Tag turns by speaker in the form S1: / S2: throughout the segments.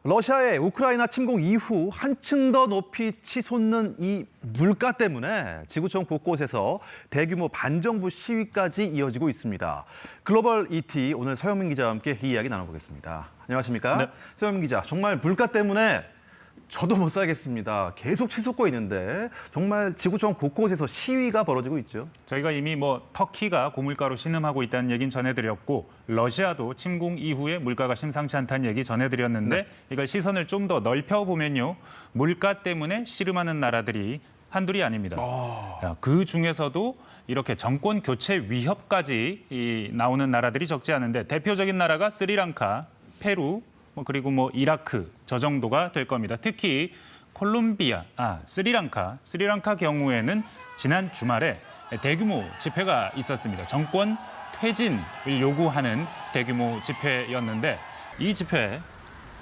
S1: 러시아의 우크라이나 침공 이후 한층 더 높이 치솟는 이 물가 때문에 지구촌 곳곳에서 대규모 반정부 시위까지 이어지고 있습니다. 글로벌 ET 오늘 서영민 기자와 함께 이 이야기 나눠보겠습니다. 안녕하십니까?
S2: 네.
S1: 서영민 기자, 정말 물가 때문에 저도 못 살겠습니다. 계속 치솟고 있는데 정말 지구촌 곳곳에서 시위가 벌어지고 있죠.
S2: 저희가 이미 터키가 고물가로 신음하고 있다는 얘기는 전해드렸고 러시아도 침공 이후에 물가가 심상치 않다는 얘기 전해드렸는데 이걸 시선을 좀 더 넓혀보면요. 물가 때문에 씨름하는 나라들이 한둘이 아닙니다. 그 중에서도 이렇게 정권 교체 위협까지 나오는 나라들이 적지 않은데 대표적인 나라가 스리랑카, 페루, 그리고 이라크 저 정도가 될 겁니다. 특히 스리랑카 경우에는 지난 주말에 대규모 집회가 있었습니다. 정권 퇴진을 요구하는 대규모 집회였는데 이 집회에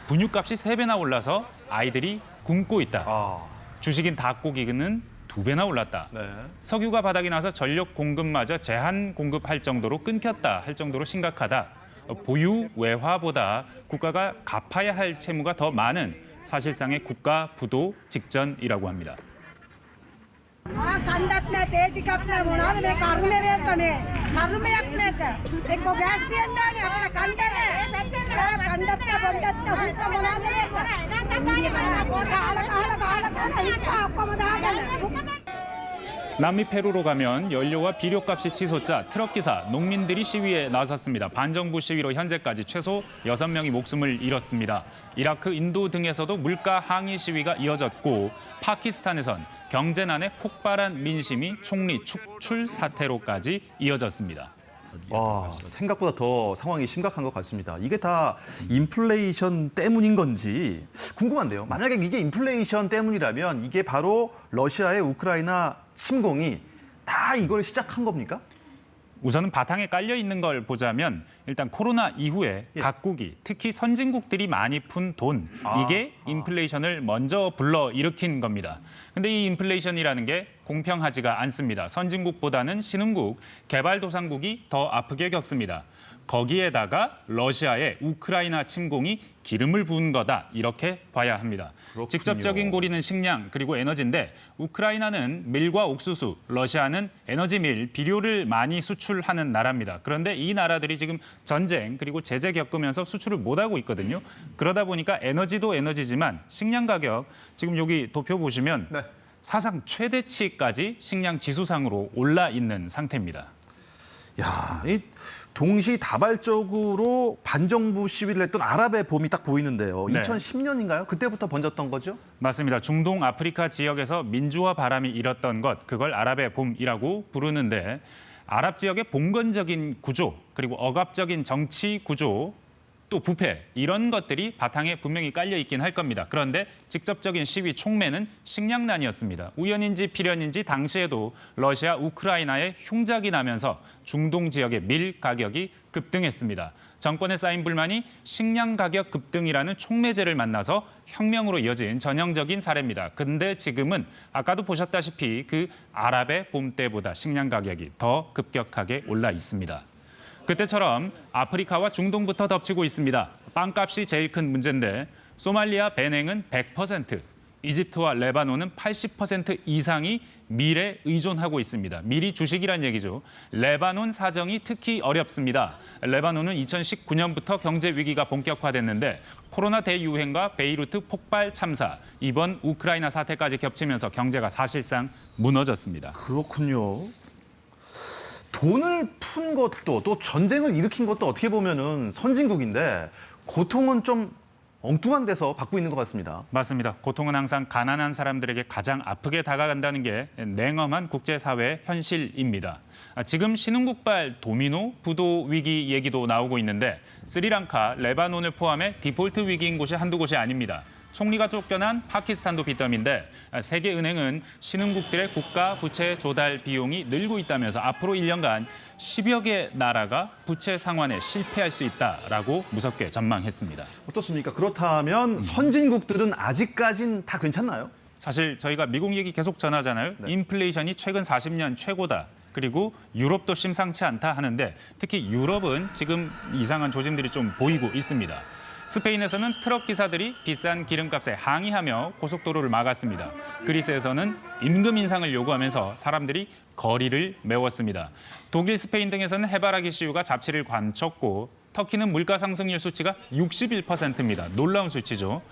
S2: 분유값이 3배나 올라서 아이들이 굶고 있다. 주식인 닭고기는 2배나 올랐다.
S1: 네.
S2: 석유가 바닥이 나서 전력 공급마저 제한 공급할 정도로 끊겼다 할 정도로 심각하다. 보유 외화보다 국가가 갚아야 할 채무가 더 많은 사실상의 국가 부도 직전이라고 합니다. 남미 페루로 가면 연료와 비료값이 치솟자 트럭기사, 농민들이 시위에 나섰습니다. 반정부 시위로 현재까지 최소 6명이 목숨을 잃었습니다. 이라크, 인도 등에서도 물가 항의 시위가 이어졌고 파키스탄에선 경제난에 폭발한 민심이 총리 축출 사태로까지 이어졌습니다.
S1: 와, 생각보다 더 상황이 심각한 것 같습니다. 이게 다 인플레이션 때문인 건지 궁금한데요. 만약에 이게 인플레이션 때문이라면 이게 바로 러시아의 우크라이나 침공이 다 이걸 시작한 겁니까?
S2: 우선은 바탕에 깔려 있는 걸 보자면 일단 코로나 이후에 각국이 특히 선진국들이 많이 푼 돈 이게 인플레이션을 먼저 불러일으킨 겁니다. 근데 이 인플레이션이라는 게 공평하지가 않습니다. 선진국보다는 신흥국, 개발도상국이 더 아프게 겪습니다. 거기에다가 러시아의 우크라이나 침공이 기름을 부은 거다 이렇게 봐야 합니다.
S1: 그렇군요.
S2: 직접적인 고리는 식량 그리고 에너지인데 우크라이나는 밀과 옥수수, 러시아는 에너지 밀, 비료를 많이 수출하는 나라입니다. 그런데 이 나라들이 지금 전쟁 그리고 제재 겪으면서 수출을 못하고 있거든요. 그러다 보니까 에너지도 에너지지만 식량 가격 지금 여기 도표 보시면 사상 최대치까지 식량 지수상으로 올라 있는 상태입니다.
S1: 야, 이 동시다발적으로 반정부 시위를 했던 아랍의 봄이 딱 보이는데요. 2010년인가요? 그때부터 번졌던 거죠?
S2: 맞습니다. 중동 아프리카 지역에서 민주화 바람이 일었던 것, 그걸 아랍의 봄이라고 부르는데 아랍 지역의 봉건적인 구조, 그리고 억압적인 정치 구조, 또 부패 이런 것들이 바탕에 분명히 깔려 있긴 할 겁니다. 그런데 직접적인 시위 촉매는 식량난이었습니다. 우연인지 필연인지 당시에도 러시아, 우크라이나에 흉작이 나면서 중동 지역의 밀 가격이 급등했습니다. 정권에 쌓인 불만이 식량 가격 급등이라는 촉매제를 만나서 혁명으로 이어진 전형적인 사례입니다. 근데 지금은 아까도 보셨다시피 그 아랍의 봄 때보다 식량 가격이 더 급격하게 올라 있습니다. 그때처럼 아프리카와 중동부터 덮치고 있습니다. 빵값이 제일 큰 문제인데 소말리아, 베냉은 100%, 이집트와 레바논은 80% 이상이 밀에 의존하고 있습니다. 밀이 주식이란 얘기죠. 레바논 사정이 특히 어렵습니다. 레바논은 2019년부터 경제 위기가 본격화됐는데 코로나 대유행과 베이루트 폭발 참사, 이번 우크라이나 사태까지 겹치면서 경제가 사실상 무너졌습니다.
S1: 그렇군요. 돈을 푼 것도 또 전쟁을 일으킨 것도 어떻게 보면은 선진국인데 고통은 좀 엉뚱한 데서 받고 있는 것 같습니다.
S2: 맞습니다. 고통은 항상 가난한 사람들에게 가장 아프게 다가간다는 게 냉엄한 국제사회의 현실입니다. 지금 신흥국발 도미노 부도 위기 얘기도 나오고 있는데 스리랑카, 레바논을 포함해 디폴트 위기인 곳이 한두 곳이 아닙니다. 총리가 쫓겨난 파키스탄도 빚더미인데 세계은행은 신흥국들의 국가 부채 조달 비용이 늘고 있다면서 앞으로 1년간 10여 개 나라가 부채 상환에 실패할 수 있다라고 무섭게 전망했습니다.
S1: 어떻습니까? 그렇다면 선진국들은 아직까진 다 괜찮나요?
S2: 사실 저희가 미국 얘기 계속 전하잖아요. 인플레이션이 최근 40년 최고다. 그리고 유럽도 심상치 않다 하는데 특히 유럽은 지금 이상한 조짐들이 좀 보이고 있습니다. 스페인에서는 트럭 기사들이 비싼 기름값에 항의하며 고속도로를 막았습니다. 그리스에서는 임금 인상을 요구하면서 사람들이 거리를 메웠습니다. 독일, 스페인 등에서는 해바라기 씨유가 잡치를 감췄고 터키는 물가 상승률 수치가 61%입니다. 놀라운 수치죠.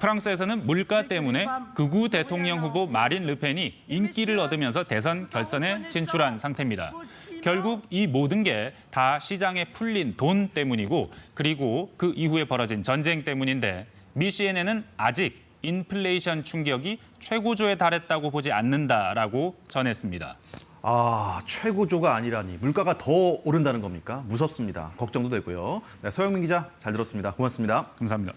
S2: 프랑스에서는 물가 때문에 극우 대통령 후보 마린 르펜이 인기를 얻으면서 대선 결선에 진출한 상태입니다. 결국 이 모든 게 다 시장에 풀린 돈 때문이고 그리고 그 이후에 벌어진 전쟁 때문인데 미 CNN은 아직 인플레이션 충격이 최고조에 달했다고 보지 않는다라고 전했습니다.
S1: 아, 최고조가 아니라니 물가가 더 오른다는 겁니까? 무섭습니다. 걱정도 되고요. 네, 서영민 기자 잘 들었습니다. 고맙습니다.
S2: 감사합니다.